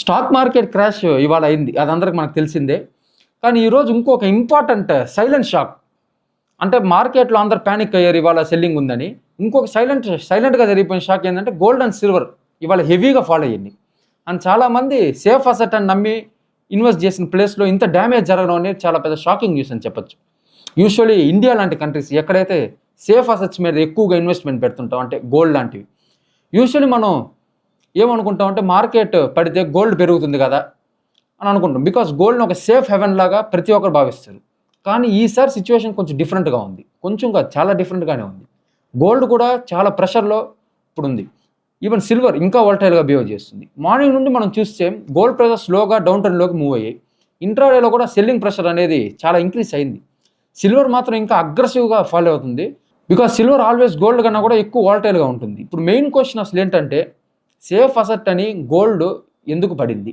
Stock market crash ఇవాళ అయింది. అది అందరికి మనకు తెలిసిందే. కానీ ఈరోజు ఇంకొక ఇంపార్టెంట్ సైలెంట్ షాక్. అంటే మార్కెట్‌లో అందరూ పానిక్ అయ్యారు ఇవాళ సెల్లింగ్ ఉందని. ఇంకొక సైలెంట్‌గా జరిగిపోయిన షాక్ ఏందంటే గోల్డ్ అండ్ సిల్వర్ ఇవాళ హెవీగా ఫాల్ అయ్యింది. అండ్ చాలామంది సేఫ్ అసెట్ అని నమ్మి ఇన్వెస్ట్ చేసిన ప్లేస్‌లో ఇంత డ్యామేజ్ జరగడం అనేది చాలా పెద్ద షాకింగ్ న్యూస్ అని చెప్పొచ్చు. యూజువల్లీ ఇండియా లాంటి కంట్రీస్ ఎక్కడైతే సేఫ్ అసెట్స్ మీద ఎక్కువగా ఇన్వెస్ట్‌మెంట్ పెడుతుంటాం అంటే గోల్డ్ లాంటివి. యూజువల్లీ మనం ఏమనుకుంటాం అంటే మార్కెట్ పడితే గోల్డ్ పెరుగుతుంది కదా అని అనుకుంటాం. బికాస్ గోల్డ్‌ని ఒక సేఫ్ హెవెన్ లాగా ప్రతి ఒక్కరు భావిస్తారు. కానీ ఈసారి సిచ్యువేషన్ కొంచెం డిఫరెంట్‌గా ఉంది. కొంచెం కాదు చాలా డిఫరెంట్‌గానే ఉంది. గోల్డ్ కూడా చాలా ప్రెషర్‌లో ఇప్పుడుంది. ఈవెన్ సిల్వర్ ఇంకా వోలటైల్‌గా బిహేవ్ చేస్తుంది. మార్నింగ్ నుండి మనం చూస్తే గోల్డ్ ప్రైజెస్ స్లోగా డౌన్ ట్రెండ్‌లోకి మూవ్ అయ్యాయి. ఇంట్రాడేలో కూడా సెల్లింగ్ ప్రెషర్ అనేది చాలా ఇంక్రీజ్ అయింది. సిల్వర్ మాత్రం ఇంకా అగ్రెసివ్‌గా ఫాలో అవుతుంది. బికాస్ సిల్వర్ ఆల్వేస్ గోల్డ్ కన్నా కూడా ఎక్కువ వోలటైల్‌గా ఉంటుంది. ఇప్పుడు మెయిన్ క్వశ్చన్ అసలు ఏంటంటే సేఫ్ అసెట్ అని గోల్డ్ ఎందుకు పడింది?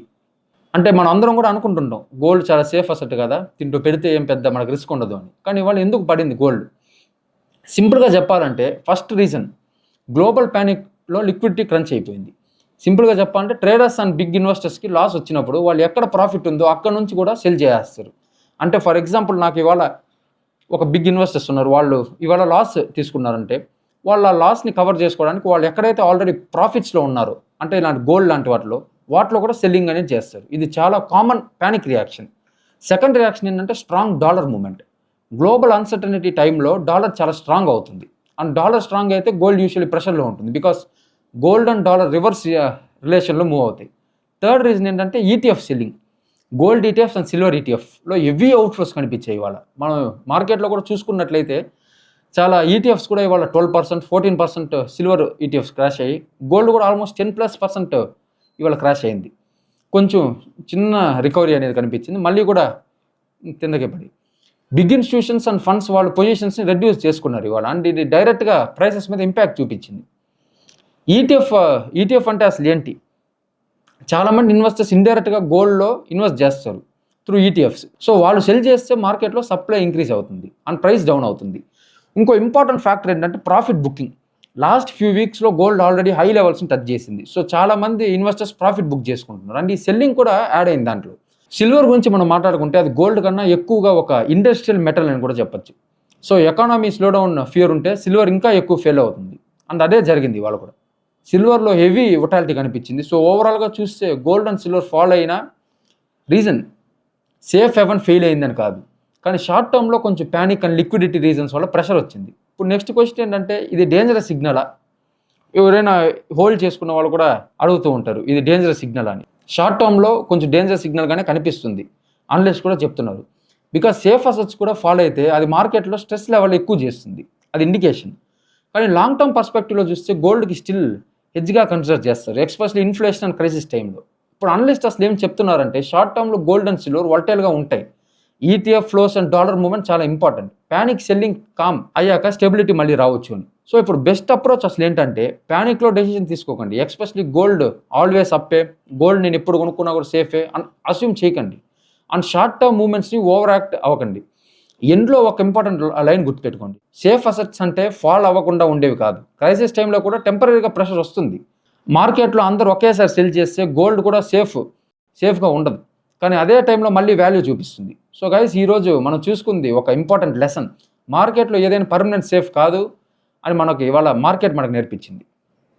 అంటే మనం అందరం కూడా అనుకుంటుంటాం గోల్డ్ చాలా సేఫ్ అసెట్ కదా, తింటూ పెడితే ఏం పెద్ద మనకు రిస్క్ ఉండదు అని. కానీ ఇవాళ ఎందుకు పడింది గోల్డ్? సింపుల్గా చెప్పాలంటే ఫస్ట్ రీజన్ గ్లోబల్ ప్యానిక్లో లిక్విడిటీ క్రంచ్ అయిపోయింది. సింపుల్గా చెప్పాలంటే ట్రేడర్స్ అండ్ బిగ్ ఇన్వెస్టర్స్కి లాస్ వచ్చినప్పుడు వాళ్ళు ఎక్కడ ప్రాఫిట్ ఉందో అక్కడ నుంచి కూడా సెల్ చేసేస్తారు. అంటే ఫర్ ఎగ్జాంపుల్ నాకు ఇవాళ ఒక బిగ్ ఇన్వెస్టర్స్ ఉన్నారు, వాళ్ళు ఇవాళ లాస్ తీసుకున్నారంటే వాళ్ళ లాస్ని కవర్ చేసుకోవడానికి వాళ్ళు ఎక్కడైతే ఆల్రెడీ ప్రాఫిట్స్లో ఉన్నారో అంటే ఇలాంటి గోల్డ్ లాంటి వాటిలో కూడా సెల్లింగ్ అనేది చేస్తారు. ఇది చాలా common panic reaction. Second reaction ఏంటంటే strong dollar movement. Global uncertainty టైంలో డాలర్ చాలా స్ట్రాంగ్ అవుతుంది. అండ్ డాలర్ స్ట్రాంగ్ అయితే గోల్డ్ యూజువల్లీ ప్రెషర్లో ఉంటుంది. Because gold and dollar reverse రిలేషన్లో మూవ్ అవుతాయి. థర్డ్ రీజన్ ఏంటంటే ETF selling. Gold ETFs and silver ఈటీఎఫ్లో హెవీ అవుట్ఫ్లోస్ కనిపించాయి ఇవాళ. మనం మార్కెట్లో కూడా చూసుకున్నట్లయితే చాలా ఈటీఎఫ్స్ కూడా ఇవాళ 12%, 14% సిల్వర్ ఈటీఎఫ్స్ క్రాష్ అయ్యి గోల్డ్ కూడా ఆల్మోస్ట్ 10+% ఇవాళ క్రాష్ అయింది. కొంచెం చిన్న రికవరీ అనేది కనిపించింది, మళ్ళీ కూడా కిందకే పడి. బిగ్ ఇన్స్టిట్యూషన్స్ అండ్ ఫండ్స్ వాళ్ళు పొజిషన్స్ని రెడ్యూస్ చేసుకున్నారు ఇవాళ. అండ్ ఇది డైరెక్ట్గా ప్రైసెస్ మీద ఇంపాక్ట్ చూపించింది. ఈటీఎఫ్ అంటే అసలు ఏంటి? చాలామంది ఇన్వెస్టర్స్ ఇండైరెక్ట్గా గోల్డ్లో ఇన్వెస్ట్ చేస్తారు త్రూ ఈటీఎఫ్స్. సో వాళ్ళు సెల్ చేస్తే మార్కెట్లో సప్లై ఇంక్రీజ్ అవుతుంది అండ్ ప్రైస్ డౌన్ అవుతుంది. ఇంకో ఇంపార్టెంట్ ఫ్యాక్టర్ ఏంటంటే ప్రాఫిట్ బుకింగ్. లాస్ట్ ఫ్యూ వీక్స్లో గోల్డ్ ఆల్రెడీ హై లెవెల్స్ని టచ్ చేసింది. సో చాలామంది ఇన్వెస్టర్స్ ప్రాఫిట్ బుక్ చేసుకుంటున్నారు అండ్ ఈ సెల్లింగ్ కూడా యాడ్ అయింది దాంట్లో. సిల్వర్ గురించి మనం మాట్లాడుకుంటే అది గోల్డ్ కన్నా ఎక్కువగా ఒక ఇండస్ట్రియల్ మెటల్ అని కూడా చెప్పొచ్చు. సో ఎకానమీ స్లోడౌన్ ఫియర్ ఉంటే సిల్వర్ ఇంకా ఎక్కువ ఫెయిల్ అవుతుంది అండ్ అదే జరిగింది ఇవాళ కూడా. సిల్వర్లో హెవీ వొటాలిటీ కనిపించింది. సో ఓవరాల్గా చూస్తే గోల్డ్ అండ్ సిల్వర్ ఫాల్ అయిన రీజన్ సేఫ్ హెవెన్ ఫెయిల్ అయిందని కాదు, కానీ షార్ట్ టర్మ్లో కొంచెం ప్యానిక్ అండ్ లిక్విడిటీ రీజన్స్ వల్ల ప్రెషర్ వచ్చింది. ఇప్పుడు నెక్స్ట్ క్వశ్చన్ ఏంటంటే ఇది డేంజరస్ సిగ్నలా? ఎవరైనా హోల్డ్ చేసుకున్న వాళ్ళు కూడా అడుగుతూ ఉంటారు ఇది డేంజరస్ సిగ్నల్ అని. షార్ట్ టర్మ్లో కొంచెం డేంజరస్ సిగ్నల్గానే కనిపిస్తుంది అనలిస్ట్ కూడా చెప్తున్నారు. బికాస్ సేఫ్ అసెట్స్ కూడా ఫాలో అయితే అది మార్కెట్లో స్ట్రెస్ లెవెల్ ఎక్కువ చేస్తుంది, అది ఇండికేషన్. కానీ లాంగ్ టర్మ్ పర్స్పెక్టివ్లో చూస్తే గోల్డ్కి స్టిల్ హెడ్జ్గా కన్సిడర్ చేస్తారు, ఎస్పెషల్లీ ఇన్ఫ్లేషన్ అండ్ క్రైసిస్ టైంలో. ఇప్పుడు అనలిస్ట్ అసలు ఏం చెప్తున్నారంటే షార్ట్ టర్మ్లో గోల్డ్ అండ్ సిల్వర్ వోలటైల్గా ఉంటాయి. ETF flows and dollar movement చాలా ఇంపార్టెంట్. ప్యానిక్ సెల్లింగ్ కామ్ అయ్యాక స్టెబిలిటీ మళ్ళీ రావచ్చు అని. సో ఇప్పుడు బెస్ట్ అప్రోచ్ అసలు ఏంటంటే ప్యానిక్లో డెసిషన్ తీసుకోకండి. ఎస్పెషల్లీ గోల్డ్ ఆల్వేస్ అప్పే, గోల్డ్ నేను ఎప్పుడు కొనుక్కున్నా కూడా సేఫే అని అస్యూమ్ చేయకండి. అండ్ షార్ట్ టర్మ్ మూవ్మెంట్స్ని ఓవర్ యాక్ట్ అవ్వకండి. ఎండ్లో ఒక ఇంపార్టెంట్ లైన్ గుర్తుపెట్టుకోండి, సేఫ్ అసెట్స్ అంటే ఫాల్ అవ్వకుండా ఉండేవి కాదు. క్రైసిస్ టైంలో కూడా టెంపరీగా ప్రెషర్ వస్తుంది. మార్కెట్లో అందరూ ఒకేసారి సెల్ చేస్తే గోల్డ్ కూడా సేఫ్గా ఉండదు, కానీ అదే టైంలో మళ్ళీ వాల్యూ చూపిస్తుంది. సో గైస్ ఈరోజు మనం చూసుకుంది ఒక ఇంపార్టెంట్ లెసన్. మార్కెట్లో ఏదైనా పర్మనెంట్ సేఫ్ కాదు అని ఇవాళ మార్కెట్ మనకు నేర్పించింది.